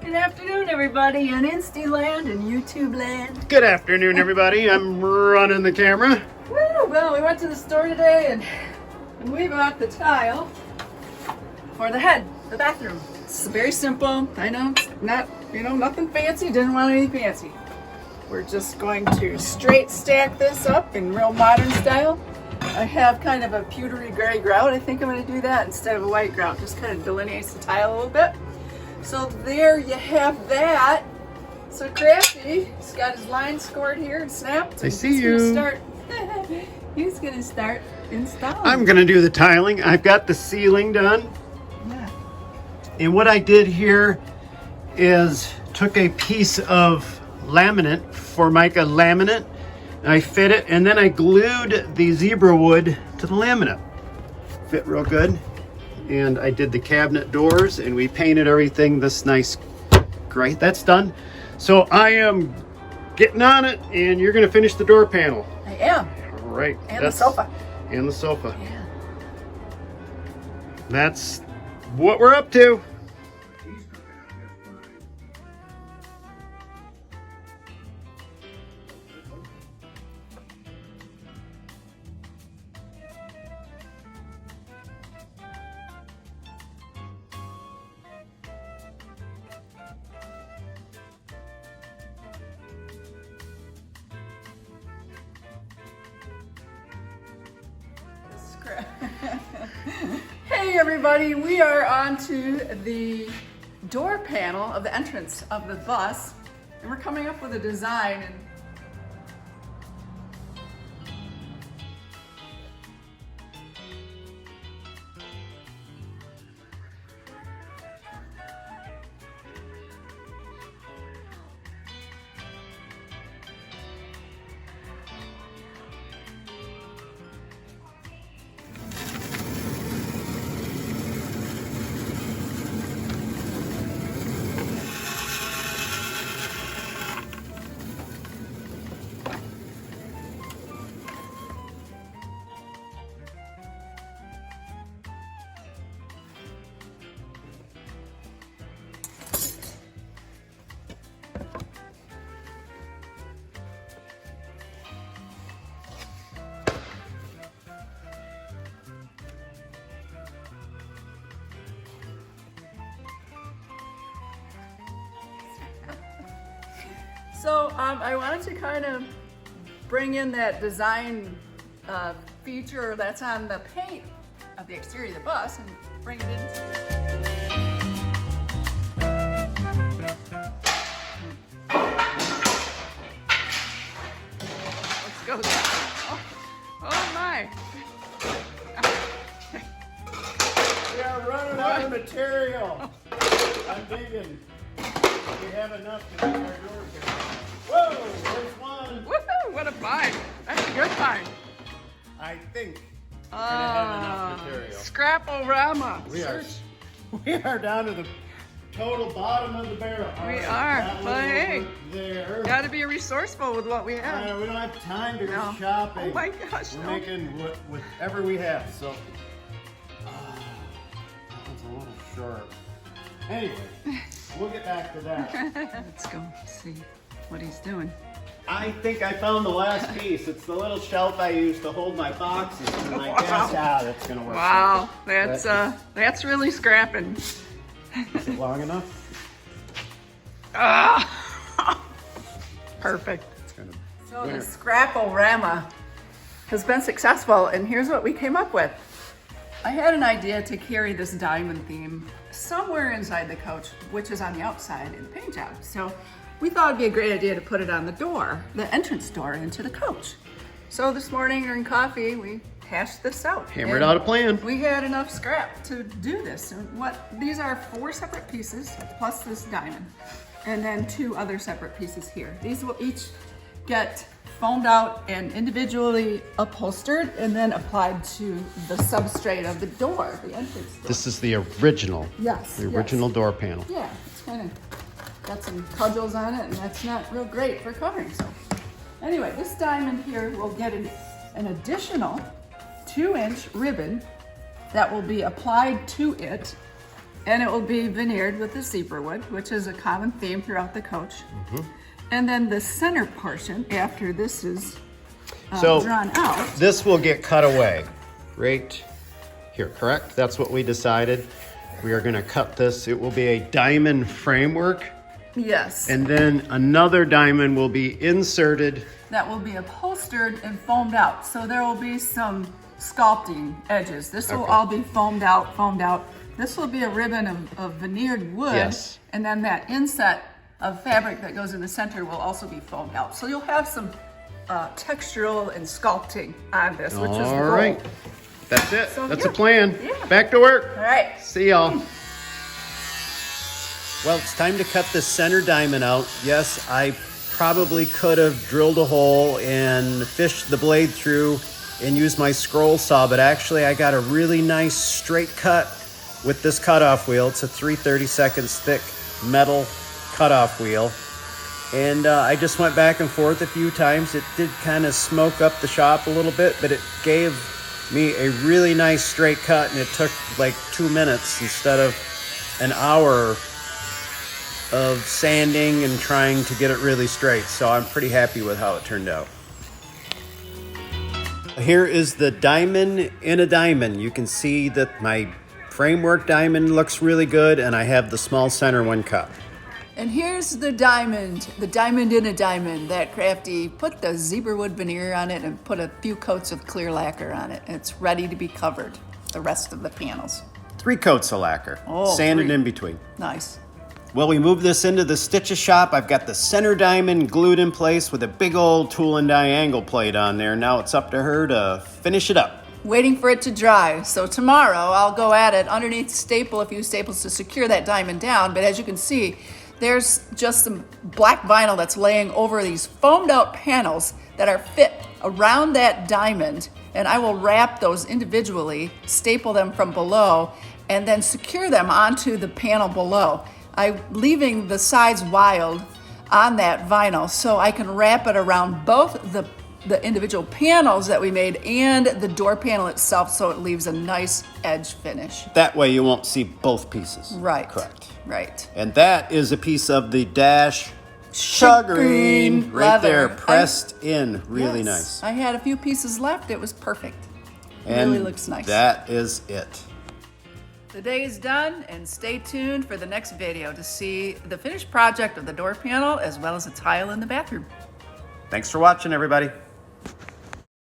Good afternoon, everybody in Insty Land and YouTube Land. Good afternoon, everybody. I'm running the camera. Woo! Well, we went to the store today and we bought the tile for the head, the bathroom. It's very simple. I know, not, nothing fancy. Didn't want anything fancy. We're just going to straight stack this up in real modern style. I have kind of a pewtery gray grout. I think I'm going to do that instead of a white grout. Just kind of delineates the tile a little bit. So there you have that. So Crafty, he's got his line scored here and snapped. I see you. He's going to start installing. I'm going to do the tiling. I've got the ceiling done. Yeah. And what I did here is took a piece of laminate, Formica laminate. I fit it and then I glued the zebra wood to the laminate. Fit real good. And I did the cabinet doors and we painted everything this nice gray. That's done. So I am getting on it and you're going to finish the door panel. I am. All right. And the sofa. And the sofa. Yeah. That's what we're up to. Hey everybody, we are on to the door panel of the entrance of the bus, and we're coming up with a design. And so I wanted to kind of bring in that design feature that's on the paint of the exterior of the bus and bring it in. Let's go. Oh my. We are running out of material. I'm digging. We have enough to make our door panel. Whoa, there's one. Woohoo, what a find. That's a good find. I think we're gonna have enough material. Scrap-o-rama. We are down to the total bottom of the barrel. We are. But hey, there. gotta be resourceful with what we have. We don't have time to go No. shopping. Oh my gosh, We're no. making whatever we have. So that one's a little sharp. Anyway, we'll get back to that. Let's go see what he's doing. I think I found the last piece. It's the little shelf I use to hold my boxes. And I guess, that's gonna work. Wow, that's really scrapping. Is it long enough? Perfect. It's gonna. So the Scrap-o-rama has been successful, and here's what we came up with. I had an idea to carry this diamond theme somewhere inside the coach, which is on the outside in the paint job. So we thought it'd be a great idea to put it on the door, the entrance door into the coach. So this morning during coffee, we hashed this out. Hammered out a plan. We had enough scrap to do this. And these are 4 separate pieces, plus this diamond, and then 2 other separate pieces here. These will each get foamed out and individually upholstered and then applied to the substrate of the door, the entrance door. This is the original. Yes. The original door panel. Yeah, it's kind of got some cudgels on it, and that's not real great for covering. So anyway, this diamond here will get an additional 2-inch ribbon that will be applied to it And it will be veneered with the zebra wood, which is a common theme throughout the coach. And then the center portion, after this is drawn out. This will get cut away right here, correct? That's what we decided. We are going to cut this. It will be a diamond framework. Yes. And then another diamond will be inserted. That will be upholstered and foamed out. So there will be some sculpting edges. This will all be foamed out. This will be a ribbon of veneered wood. Yes. And then that inset of fabric that goes in the center will also be foamed out. So you'll have some textural and sculpting on this, which is the goal. All right. That's it. So, That's yeah. a plan. Yeah. Back to work. All right. See y'all. Well, it's time to cut this center diamond out. Yes, I probably could have drilled a hole and fished the blade through and used my scroll saw, but actually I got a really nice straight cut with this cutoff wheel. It's a 3/32 thick metal cutoff wheel. And I just went back and forth a few times. It did kind of smoke up the shop a little bit, but it gave me a really nice straight cut, and it took like 2 minutes instead of an hour of sanding and trying to get it really straight. So I'm pretty happy with how it turned out. Here is the diamond in a diamond. You can see that my framework diamond looks really good, and I have the small center one cut. And here's the diamond in a diamond that Crafty put the zebra wood veneer on it and put a few coats of clear lacquer on it. It's ready to be covered, the rest of the panels. 3 coats of lacquer, sanded 3. in between. Nice. Well, we moved this into the Stitches shop. I've got the center diamond glued in place with a big old tool and die angle plate on there. Now it's up to her to finish it up. Waiting for it to dry. So tomorrow I'll go at it underneath staple, a few staples to secure that diamond down. But as you can see, there's just some black vinyl that's laying over these foamed out panels that are fit around that diamond. And I will wrap those individually, staple them from below, and then secure them onto the panel below. I'm leaving the sides wild on that vinyl so I can wrap it around both the individual panels that we made and the door panel itself, so it leaves a nice edge finish. That way you won't see both pieces. Right. Correct. Right. And that is a piece of the dash shagreen right there, pressed in. Really nice. I had a few pieces left. It was perfect. It And really looks nice. that is it. The day is done, and stay tuned for the next video to see the finished project of the door panel as well as the tile in the bathroom. Thanks for watching, everybody.